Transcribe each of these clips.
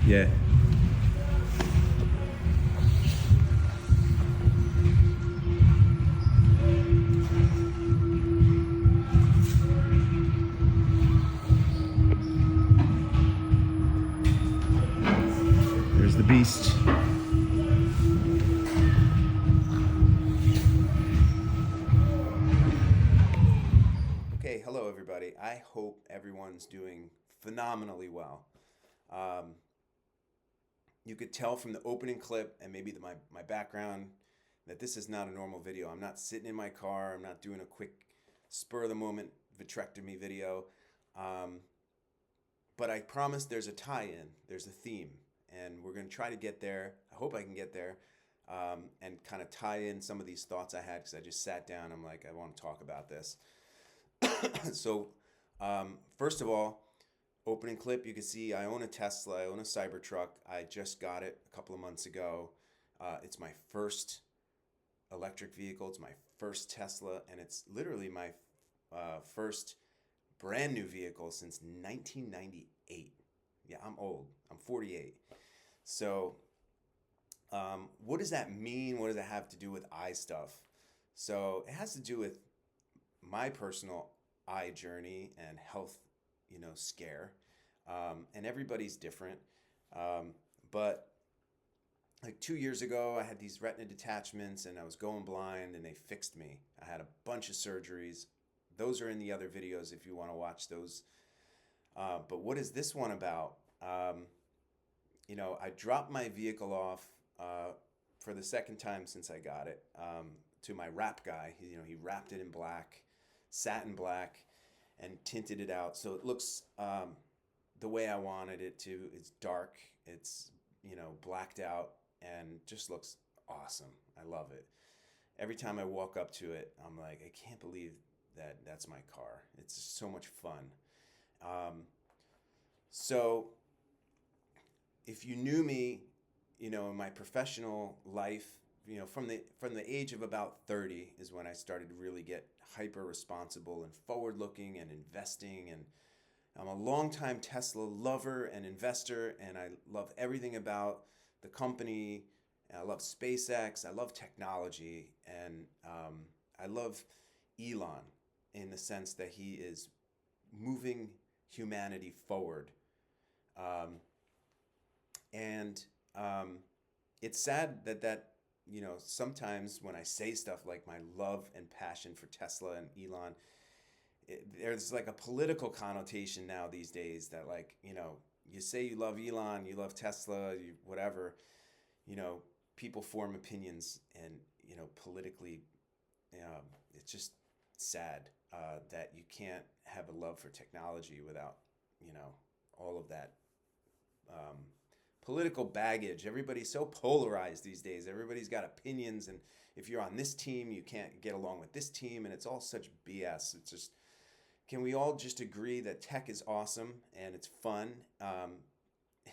Yeah. There's the beast. Okay, hello everybody. I hope everyone's doing phenomenally well. Um, you could tell from the opening clip and maybe my background that this is not a normal video. I'm not sitting in my car. I'm not doing a quick spur of the moment vitrectomy video. Um, but I promise there's a tie-in. There's a theme, and we're going to try to get there. I hope I can get there, and kind of tie in some of these thoughts I had because I just sat down. I'm like, I want to talk about this. So, first of all, opening clip, you can see I own a Tesla. I own a Cybertruck. I just got it a couple of months ago. It's my first electric vehicle. It's my first Tesla, and it's literally my first brand new vehicle since 1998. Yeah, I'm old. I'm 48. So, what does that mean? What does it have to do with eye stuff? So, it has to do with my personal eye journey and health, scare. And everybody's different. But like 2 years ago, I had these retina detachments and I was going blind and they fixed me. I had a bunch of surgeries. Those are in the other videos if you want to watch those. But what is this one about? I dropped my vehicle off for the second time since I got it to my wrap guy. He wrapped it in black, satin black, and tinted it out so it looks the way I wanted it to. It's dark, it's blacked out, and just looks awesome. I love it. Every time I walk up to it, I'm like, I can't believe that that's my car. It's just so much fun. So if you knew me, in my professional life, from the age of about 30 is when I started to really get hyper responsible and forward looking and investing. And I'm a longtime Tesla lover and investor, and I love everything about the company. I love SpaceX. I love technology, and I love Elon in the sense that he is moving humanity forward. Um, and It's sad that sometimes when I say stuff like my love and passion for Tesla and Elon, there's like a political connotation now these days that, like, you say you love Elon, you love Tesla, whatever, you know people form opinions, and politically, it's just sad that you can't have a love for technology without all of that um, political baggage. Everybody's so polarized these days. Everybody's got opinions, and if you're on this team, you can't get along with this team, and it's all such BS. It's just, can we all just agree that tech is awesome and it's fun?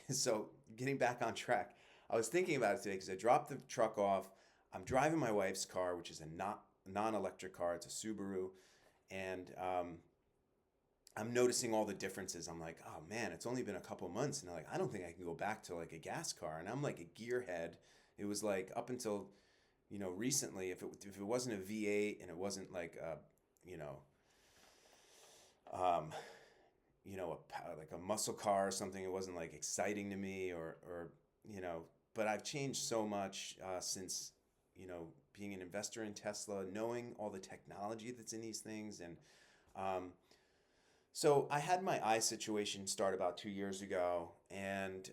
So getting back on track, I was thinking about it today because I dropped the truck off. I'm driving my wife's car, which is a not non-electric car. It's a Subaru, and I'm noticing all the differences. I'm like, oh man, it's only been a couple months, and I'm like, I don't think I can go back to like a gas car. And I'm like a gearhead. It was like up until recently, if it wasn't a V8 and it wasn't like a you know um, like a muscle car or something, it wasn't like exciting to me, or But I've changed so much since being an investor in Tesla, knowing all the technology that's in these things, and um, so I had my eye situation start about 2 years ago, and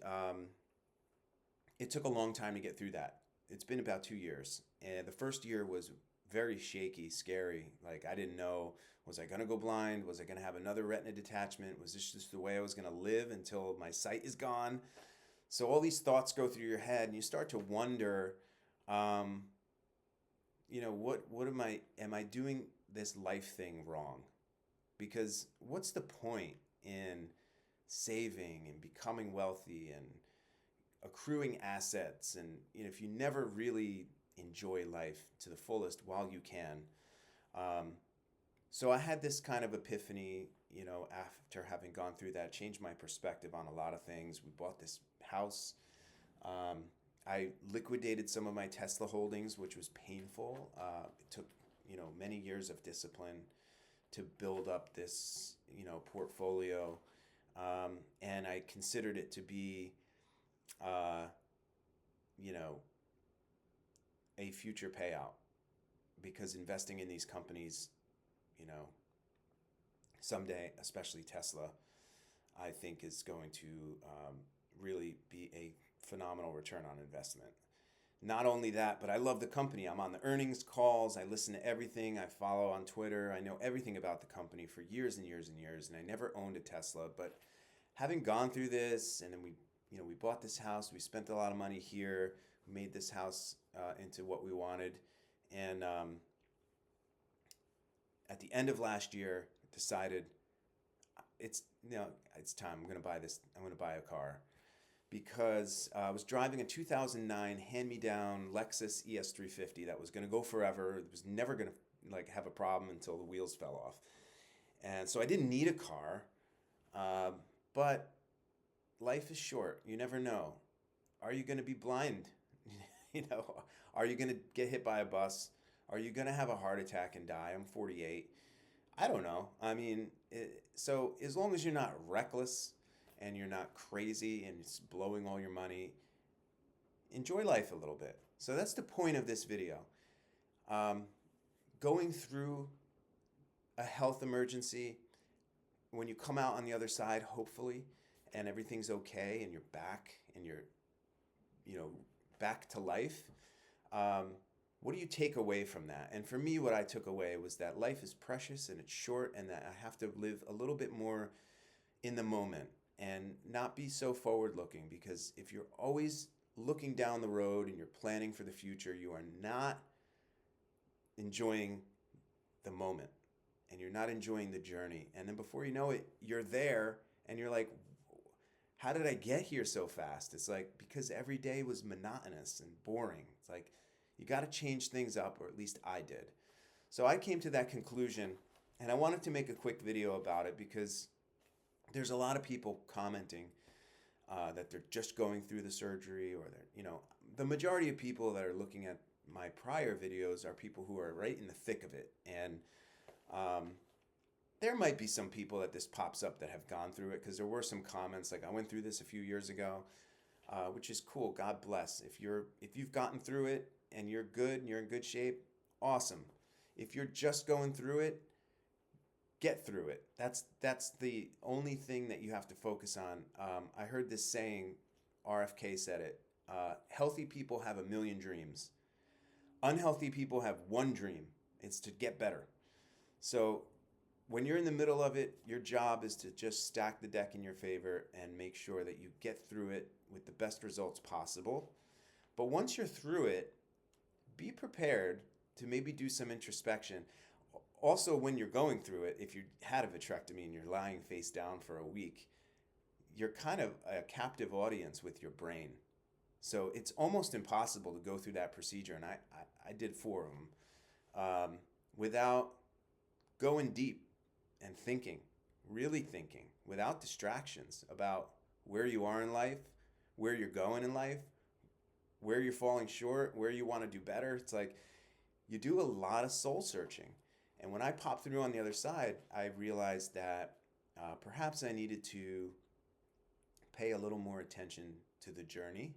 it took a long time to get through that. It's been about 2 years, and the first year was very shaky, scary. Like, I didn't know, was I gonna go blind? Was I gonna have another retina detachment? Was this just the way I was gonna live until my sight is gone? So all these thoughts go through your head, and you start to wonder, um, what am I doing this life thing wrong? Because what's the point in saving and becoming wealthy and accruing assets, and if you never really enjoy life to the fullest while you can? um, so I had this kind of epiphany, after having gone through that, changed my perspective on a lot of things. We bought this house. I liquidated some of my Tesla holdings, which was painful. It took, many years of discipline to build up this, portfolio. And I considered it to be, you know, a future payout, because investing in these companies, you know, someday, especially Tesla, I think is going to really be a phenomenal return on investment. Not only that, but I love the company. I'm on the earnings calls. I listen to everything. I follow on Twitter. I know everything about the company for years and years and years. And I never owned a Tesla, but having gone through this, and then we bought this house. We spent a lot of money here. We made this house into what we wanted, and at the end of last year, decided it's time. I'm going to buy this. I'm going to buy a car, because I was driving a 2009 hand-me-down Lexus ES350 that was going to go forever. It was never going to have a problem until the wheels fell off. And so I didn't need a car, but life is short. You never know. Are you going to be blind? Are you going to get hit by a bus? Are you going to have a heart attack and die? I'm 48. I don't know. I mean, so as long as you're not reckless and you're not crazy and it's blowing all your money, enjoy life a little bit. So that's the point of this video. Going through a health emergency, when you come out on the other side, hopefully, and everything's okay and you're back and you're, back to life, what do you take away from that? And for me, what I took away was that life is precious and it's short, and that I have to live a little bit more in the moment and not be so forward-looking, because if you're always looking down the road and you're planning for the future, you are not enjoying the moment and you're not enjoying the journey. And then before you know it, you're there and you're like, how did I get here so fast? It's like, because every day was monotonous and boring. It's like, you got to change things up, or at least I did. So I came to that conclusion, and I wanted to make a quick video about it, because there's a lot of people commenting that they're just going through the surgery, or they're, the majority of people that are looking at my prior videos are people who are right in the thick of it. And there might be some people that this pops up that have gone through it, because there were some comments like, I went through this a few years ago, which is cool. God bless. If you've gotten through it and you're good and you're in good shape, awesome. If you're just going through it, get through it. That's the only thing that you have to focus on. I heard this saying, RFK said it, healthy people have a million dreams. Unhealthy people have one dream. It's to get better. So when you're in the middle of it, your job is to just stack the deck in your favor and make sure that you get through it with the best results possible. But once you're through it, be prepared to maybe do some introspection. Also, when you're going through it, if you had a vitrectomy and you're lying face down for a week, you're kind of a captive audience with your brain. So it's almost impossible to go through that procedure, and I did 4 of them, without going deep and thinking, really thinking, without distractions about where you are in life, where you're going in life, where you're falling short, where you want to do better. It's like you do a lot of soul searching. And when I popped through on the other side, I realized that perhaps I needed to pay a little more attention to the journey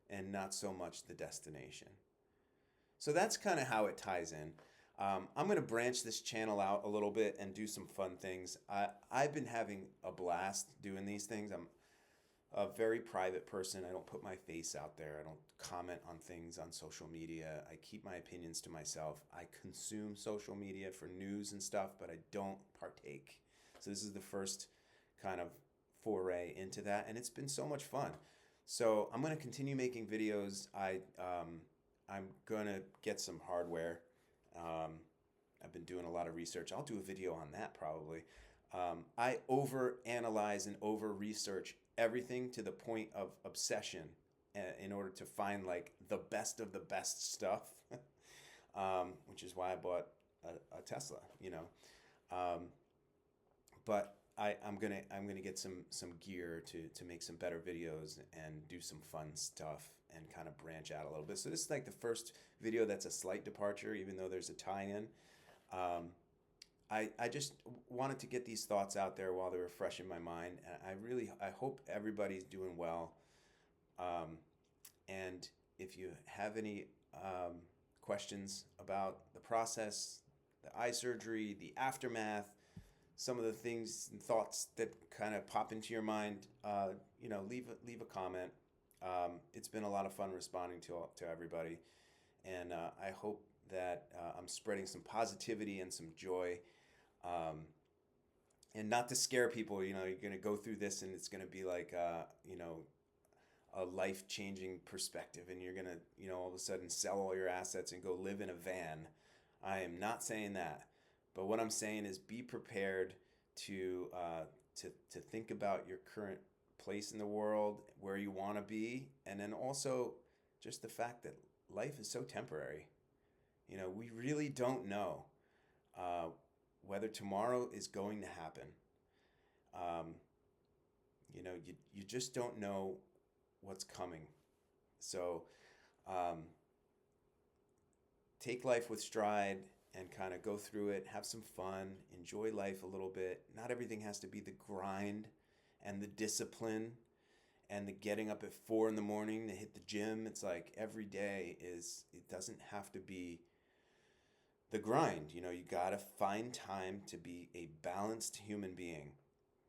and not so much the destination. So that's kind of how it ties in. I'm going to branch this channel out a little bit and do some fun things. I've been having a blast doing these things. I'm a very private person. I don't put my face out there. I don't comment on things on social media. I keep my opinions to myself. I consume social media for news and stuff, but I don't partake. So this is the first kind of foray into that, and it's been so much fun. So I'm going to continue making videos. I'm going to get some hardware. I've been doing a lot of research. I'll do a video on that probably. I overanalyze and over-research everything to the point of obsession in order to find like the best of the best stuff, which is why I bought a Tesla, but I'm gonna get some gear to make some better videos and do some fun stuff and kind of branch out a little bit. So this is like the first video that's a slight departure, even though there's a tie-in. Um, I just wanted to get these thoughts out there while they were fresh in my mind, and I hope everybody's doing well. Um, and if you have any questions about the process, the eye surgery, the aftermath, some of the things and thoughts that kind of pop into your mind, leave a comment. It's been a lot of fun responding to everybody, and I hope that I'm spreading some positivity and some joy, and not to scare people. You know, you're gonna go through this, and it's gonna be like a life changing perspective, and you're gonna all of a sudden sell all your assets and go live in a van. I am not saying that. But what I'm saying is be prepared to think about your current place in the world, where you want to be, and then also just the fact that life is so temporary. You know, we really don't know uh, whether tomorrow is going to happen. Um, you just don't know what's coming. So um, take life with stride and kind of go through it, have some fun, enjoy life a little bit. Not everything has to be the grind and the discipline and the getting up at 4 in the morning to hit the gym. It's like every day it doesn't have to be the grind. You know, you got to find time to be a balanced human being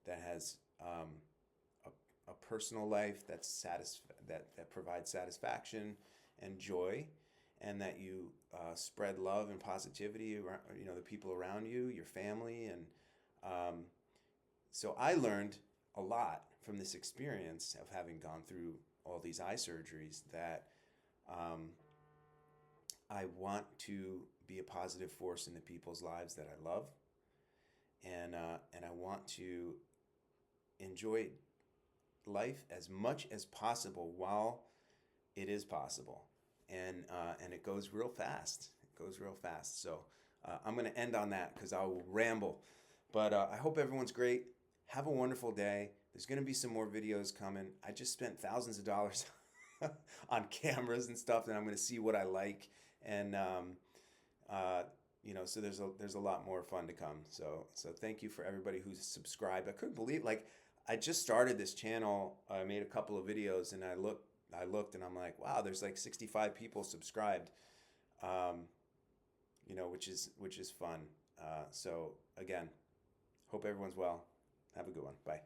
that has a personal life that provides satisfaction and joy, and that you spread love and positivity around, the people around you, your family. And so I learned a lot from this experience of having gone through all these eye surgeries, that I want to be a positive force in the people's lives that I love, and I want to enjoy life as much as possible while it is possible. And it goes real fast. It goes real fast. So I'm going to end on that because I will ramble. But I hope everyone's great. Have a wonderful day. There's going to be some more videos coming. I just spent thousands of dollars on cameras and stuff, and I'm going to see what I like. And so there's a lot more fun to come. So thank you for everybody who's subscribed. I couldn't believe, like, I just started this channel. I made a couple of videos, and I looked and I'm like, wow, there's like 65 people subscribed, which is fun. So again, hope everyone's well. Have a good one. Bye.